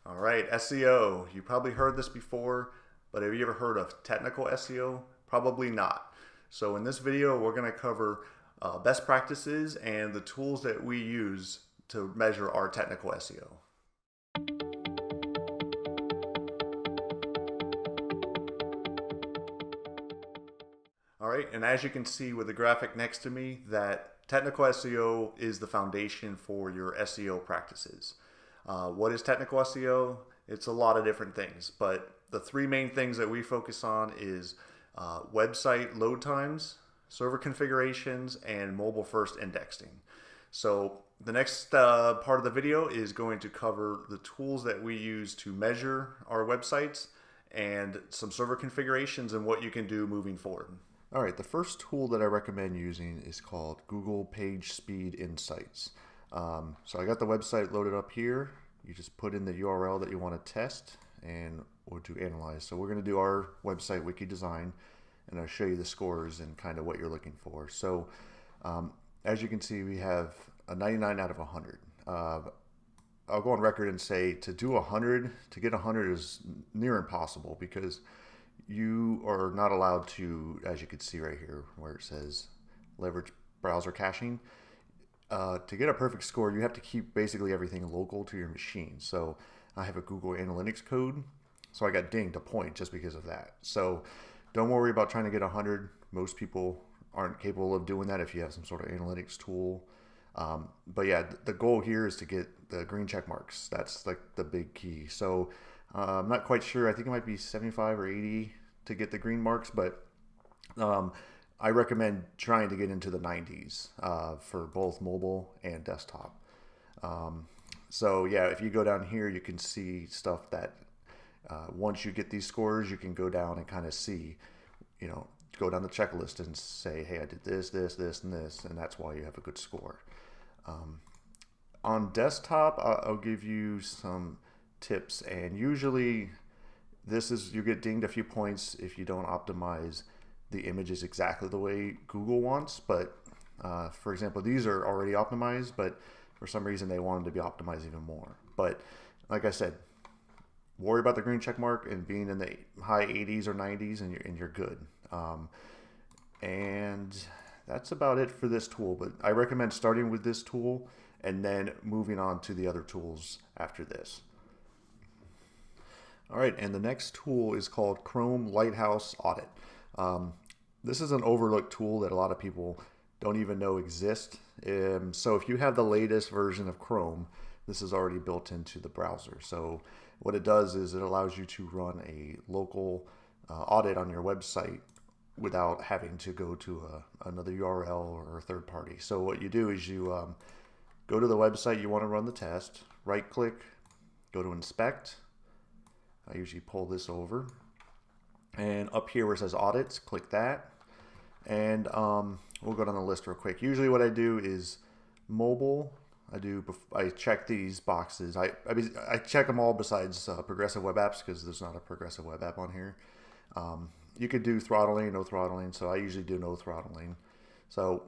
All right, SEO. You probably heard this before, but have you ever heard of technical SEO? Probably not. So in this video, we're going to cover best practices and the tools that we use to measure our technical SEO. All right, and as you can see with the graphic next to me, that technical SEO is the foundation for your SEO practices. What is technical SEO? It's a lot of different things, but the three main things that we focus on is website load times, server configurations, and mobile first indexing. So the next part of the video is going to cover the tools that we use to measure our websites and some server configurations and what you can do moving forward. All right, the first tool that I recommend using is called Google Page Speed Insights. So I got the website loaded up here. You just put in the URL that you want to test and we'll do analyze. So we're going to do our website wiki design and I'll show you the scores and kind of what you're looking for. So as you can see, we have a 99 out of 100. I'll go on record and say to do 100, to get 100 is near impossible because you are not allowed to, as you can see right here where it says leverage browser caching. To get a perfect score, you have to keep basically everything local to your machine. So I have a Google Analytics code, so I got dinged a point just because of that. So don't worry about trying to get 100. Most people aren't capable of doing that if you have some sort of analytics tool. But yeah, the goal here is to get the green check marks. That's like the big key. So I'm not quite sure. I think it might be 75 or 80 to get the green marks, but I recommend trying to get into the 90s for both mobile and desktop. So yeah, if you go down here, you can see stuff that once you get these scores, you can go down and kind of see, go down the checklist and say, hey, I did this, this, this, and this, and that's why you have a good score. On desktop, I'll give you some tips, and usually you get dinged a few points if you don't optimize the images exactly the way Google wants. But for example, these are already optimized, but for some reason they wanted to be optimized even more. But like I said, worry about the green check mark and being in the high 80s or 90s and you're good. And that's about it for this tool, but I recommend starting with this tool and then moving on to the other tools after this. All right, and the next tool is called Chrome Lighthouse Audit. This is an overlooked tool that a lot of people don't even know exists. So if you have the latest version of Chrome, this is already built into the browser. So what it does is it allows you to run a local audit on your website without having to go to another URL or a third party. So what you do is you go to the website you want to run the test, right click, go to inspect. I usually pull this over, and up here where it says audits, click that, and we'll go down the list real quick. Usually what I do is mobile. I check these boxes. I check them all besides progressive web apps because there's not a progressive web app on here. You could do throttling, no throttling, so I usually do no throttling. So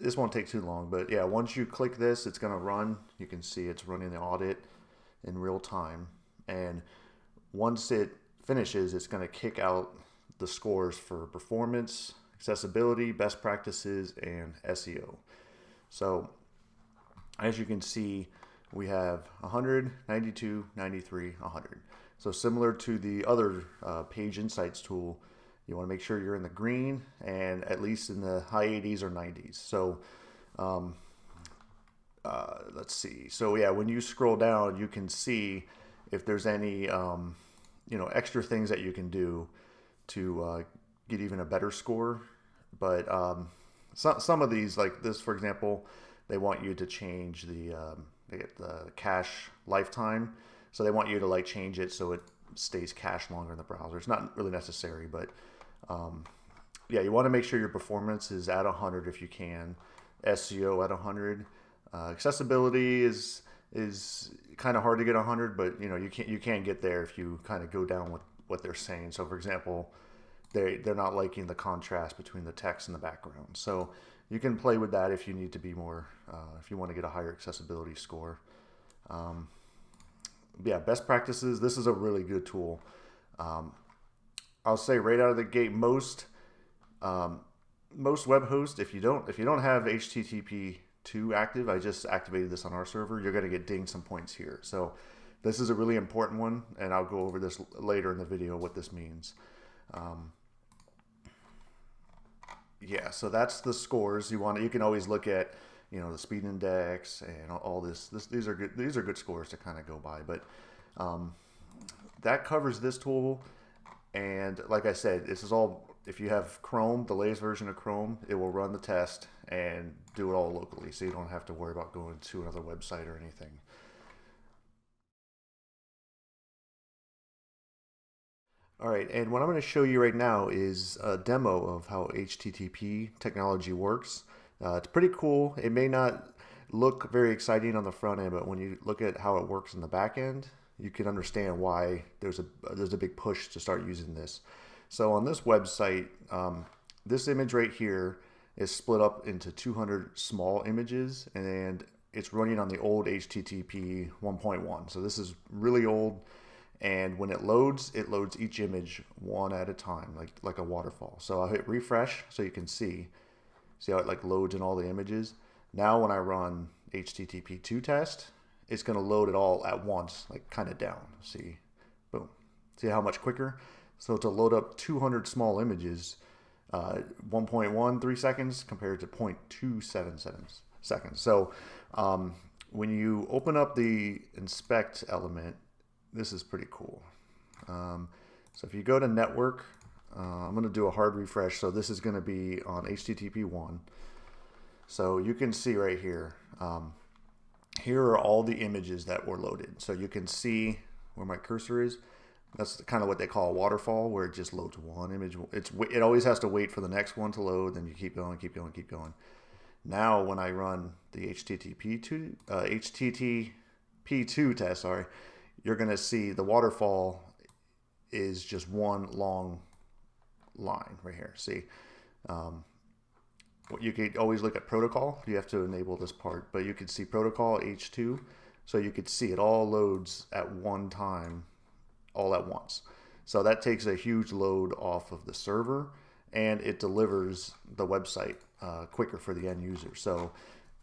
this won't take too long, but yeah, once you click this, it's going to run. You can see it's running the audit in real time, and once it finishes, it's going to kick out the scores for performance, accessibility, best practices, and SEO. So as you can see, we have 100, 92, 93, 100. So similar to the other Page Insights tool, you want to make sure you're in the green and at least in the high 80s or 90s. So let's see. So yeah, when you scroll down, you can see if there's any extra things that you can do to get even a better score. But some of these, like this, for example, they want you to change the cache lifetime. So they want you to change it so it stays cached longer in the browser. It's not really necessary, but yeah, you want to make sure your performance is at 100 if you can. SEO at 100. Accessibility is kind of hard to get 100, but you can get there if you kind of go down with what they're saying. So for example, they're not liking the contrast between the text and the background. So you can play with that if you need to be more, if you want to get a higher accessibility score. yeah, best practices. This is a really good tool. I'll say right out of the gate, most web hosts, if you don't have HTTP2 active, I just activated this on our server, you're going to get dinged some points here. So this is a really important one, and I'll go over this later in the video what this means. Yeah, so that's the scores you want. You can always look at, the speed index and all this. These are good scores to kind of go by. But that covers this tool. And like I said, this is all. If you have Chrome, the latest version of Chrome, it will run the test and do it all locally, so you don't have to worry about going to another website or anything. All right, and what I'm going to show you right now is a demo of how HTTP technology works. It's pretty cool. It may not look very exciting on the front end, but when you look at how it works in the back end, you can understand why there's a big push to start using this. So on this website, this image right here is split up into 200 small images, and it's running on the old HTTP 1.1. So this is really old. And when it loads each image one at a time, like a waterfall. So I'll hit refresh so you can see how it loads in all the images. Now when I run HTTP2 test, it's going to load it all at once, kind of down. See, boom. See how much quicker? So to load up 200 small images, 1.13 seconds compared to 0.27 seconds. So when you open up the inspect element, this is pretty cool. So if you go to network, I'm going to do a hard refresh. So this is going to be on HTTP 1. So you can see right here, here are all the images that were loaded. So you can see where my cursor is. That's kind of what they call a waterfall, where it just loads one image. It always has to wait for the next one to load, then you keep going, keep going, keep going. Now when I run the HTTP2 test, you're going to see the waterfall is just one long line right here. See, you could always look at protocol. You have to enable this part, but you could see protocol H2. So you could see it all loads at one time, all at once. So that takes a huge load off of the server, and it delivers the website quicker for the end user. So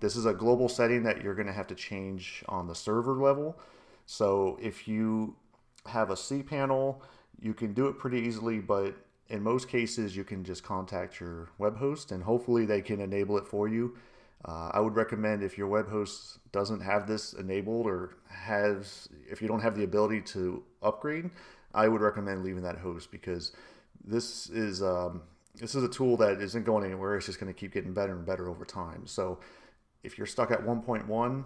this is a global setting that you're going to have to change on the server level. So if you have a cPanel, you can do it pretty easily, but in most cases you can just contact your web host and hopefully they can enable it for you. I would recommend, if your web host doesn't have this enabled, or if you don't have the ability to upgrade, I would recommend leaving that host, because this is a tool that isn't going anywhere. It's just going to keep getting better and better over time. So if you're stuck at 1.1,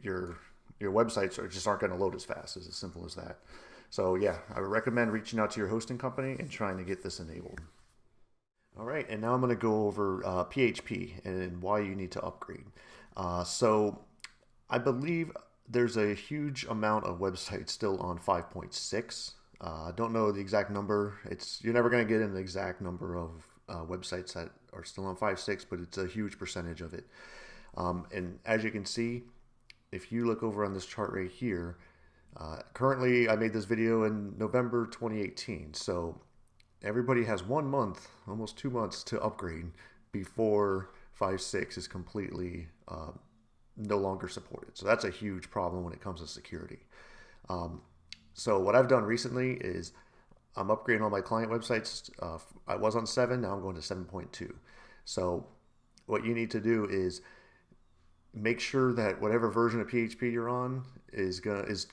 your websites aren't going to load as fast. It's as simple as that. So yeah, I would recommend reaching out to your hosting company and trying to get this enabled. All right, and now I'm going to go over PHP and why you need to upgrade. So I believe there's a huge amount of websites still on 5.6. I don't know the exact number. You're never going to get an exact number of websites that are still on 5.6, but it's a huge percentage of it. And as you can see, if you look over on this chart right here, currently I made this video in November 2018. So everybody has 1 month, almost 2 months to upgrade before 5.6 is completely no longer supported. So that's a huge problem when it comes to security. So what I've done recently is I'm upgrading all my client websites. I was on 7, now I'm going to 7.2. So what you need to do is make sure that whatever version of PHP you're on is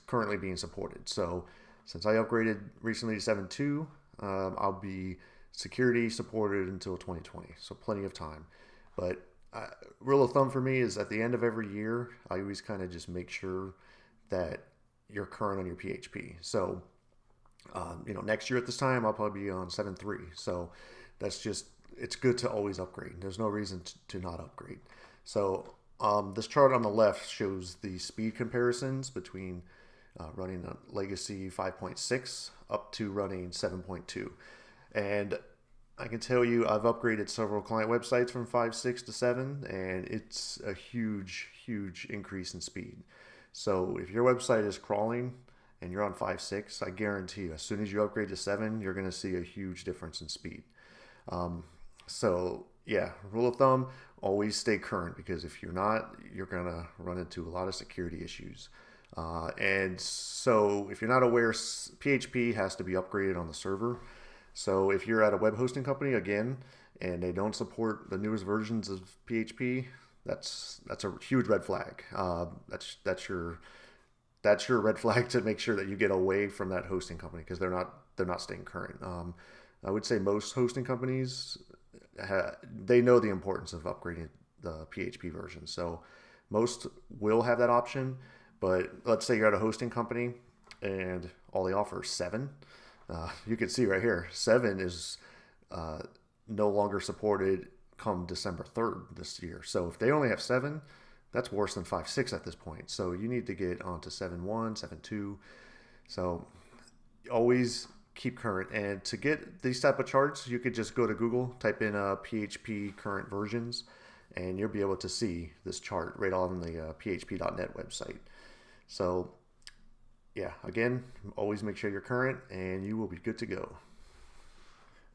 currently being supported. So since I upgraded recently to 7.2, I'll be security supported until 2020, so plenty of time. But rule of thumb for me is at the end of every year, I always kind of just make sure that you're current on your PHP. So next year at this time, I'll probably be on 7.3. So it's good to always upgrade. There's no reason to not upgrade. So this chart on the left shows the speed comparisons between running a legacy 5.6 up to running 7.2. And I can tell you I've upgraded several client websites from 5.6 to 7, and it's a huge increase in speed. So if your website is crawling and you're on 5.6, I guarantee you, as soon as you upgrade to 7, you're going to see a huge difference in speed. So yeah, rule of thumb, always stay current, because if you're not, you're going to run into a lot of security issues. And so if you're not aware, PHP has to be upgraded on the server. So if you're at a web hosting company, again, and they don't support the newest versions of PHP, that's a huge red flag. That's your red flag to make sure that you get away from that hosting company, because they're not staying current. I would say most hosting companies they know the importance of upgrading the PHP version, so most will have that option. But let's say you're at a hosting company and all they offer is 7. You can see right here, 7 is no longer supported come December 3rd this year. So if they only have 7, that's worse than 5.6 at this point. So you need to get onto 7.1, 7.2. So always keep current. And to get these type of charts, you could just go to Google, type in PHP current versions, and you'll be able to see this chart right on the php.net website. So yeah, again, always make sure you're current and you will be good to go.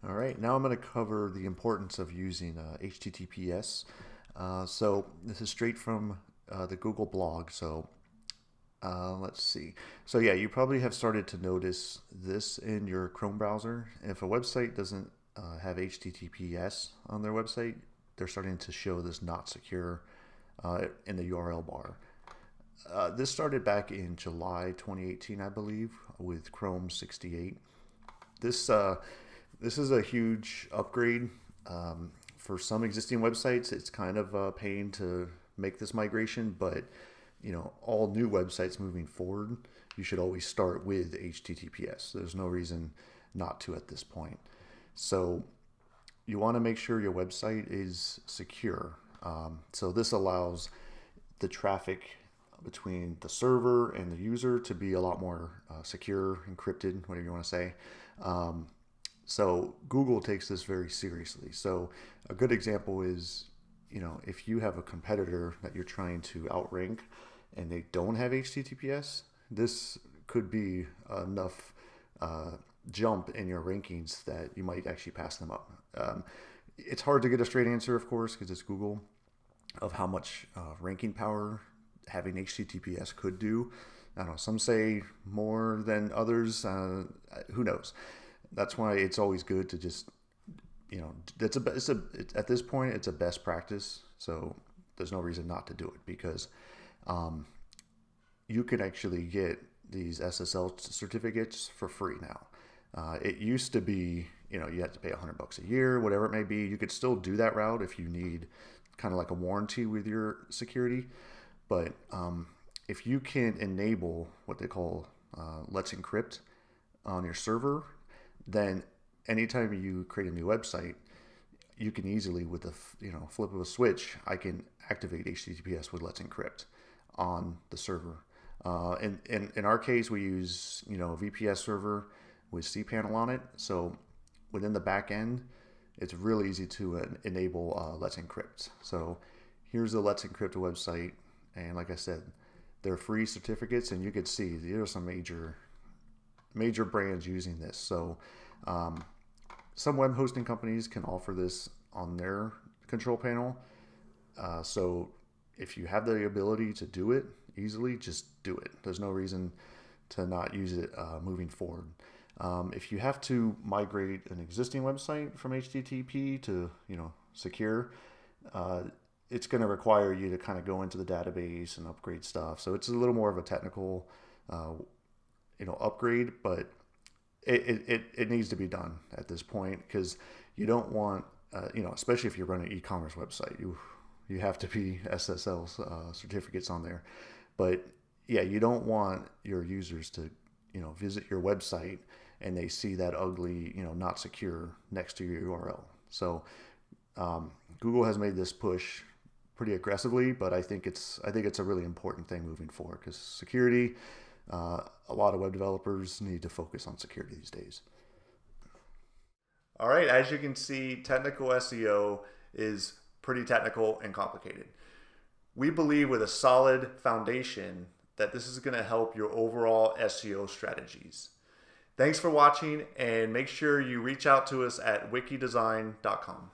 All right, now I'm going to cover the importance of using HTTPS. So this is straight from the Google blog. So let's see. So yeah, you probably have started to notice this in your Chrome browser. If a website doesn't have HTTPS on their website, they're starting to show this not secure in the URL bar. This started back in July 2018, I believe, with Chrome 68. This is a huge upgrade. For some existing websites, it's kind of a pain to make this migration, but all new websites moving forward, you should always start with HTTPS. There's no reason not to at this point. So you want to make sure your website is secure. So this allows the traffic between the server and the user to be a lot more secure, encrypted, whatever you want to say. So Google takes this very seriously. So a good example is, if you have a competitor that you're trying to outrank and they don't have HTTPS, this could be enough jump in your rankings that you might actually pass them up. It's hard to get a straight answer, of course, because it's Google, of how much ranking power having HTTPS could do. I don't know, some say more than others, who knows. That's why it's always good to just, at this point, it's a best practice. So there's no reason not to do it, because you can actually get these SSL certificates for free now. It used to be, you had to pay $100 a year, whatever it may be. You could still do that route if you need kind of like a warranty with your security. But if you can enable what they call Let's Encrypt on your server, then anytime you create a new website, you can easily, with the flip of a switch, I can activate HTTPS with Let's Encrypt on the server. In our case, we use a VPS server with cPanel on it. So within the back end, it's really easy to enable Let's Encrypt. So here's the Let's Encrypt website. And like I said, they're free certificates, and you could see there are some major brands using this. So some web hosting companies can offer this on their control panel. So if you have the ability to do it easily, just do it. There's no reason to not use it moving forward. If you have to migrate an existing website from HTTP to secure, it's going to require you to kind of go into the database and upgrade stuff. So it's a little more of a technical, upgrade, but it needs to be done at this point, because you don't want, especially if you're running an e-commerce website, you have to be SSL certificates on there. But yeah, you don't want your users to, visit your website and they see that ugly, not secure next to your URL. So Google has made this push pretty aggressively, but I think it's a really important thing moving forward, because security, a lot of web developers need to focus on security these days. All right, as you can see, technical SEO is pretty technical and complicated. We believe with a solid foundation that this is going to help your overall SEO strategies. Thanks for watching, and make sure you reach out to us at wikidesign.com.